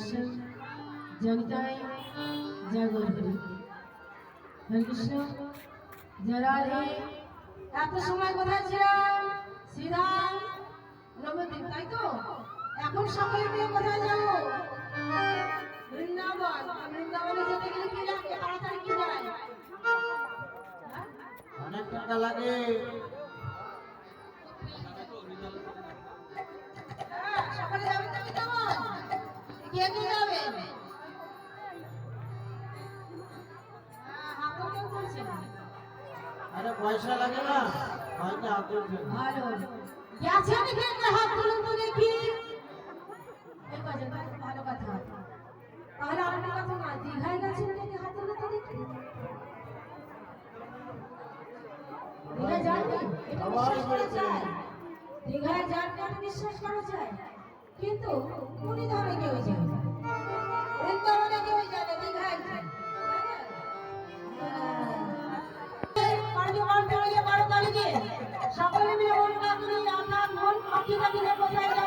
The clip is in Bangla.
রাধেশ্বর জগতাই জয় গৌরী হরে কৃষ্ণ জয় রাধে। এত সময় কোথায় ছিলাম? শ্রীরাম নবদ্বীপ, তাই তো? এখন সকলে মিলে কোথায় যাবো? বৃন্দাবন। বৃন্দাবনে যেতে গেলে কি লাগে? তাড়াতাড়ি কি যায়? অনেক টাকা লাগে। সকালে যাবেন না বৃন্দাবন? কে কে যাবেন? হাতও কেউ তুলছে না। আরে পয়সা লাগে না, হয়তো হাত তুলছে না। ভালো গেছেন এখানে, হাত তুলুন তো দেখি। এই বাজার ভালো কথা। তাহলে আরেকটা কথা না, দীঘায় গেছেন নাকি? হাত তুলে তো দেখি। দীঘায় যাননি? এটা বিশ্বাস করা যায়? দীঘায় যাননি এটা বিশ্বাস করা যায়? কিন্তু পুরী ধামে কেউ যায় না, বৃন্দাবনে কেউ যায় না, দীঘায় যায়। সকলে মিলে মন কাকুরি আপনার মন পাখি পাখিরা কোথায় যায়?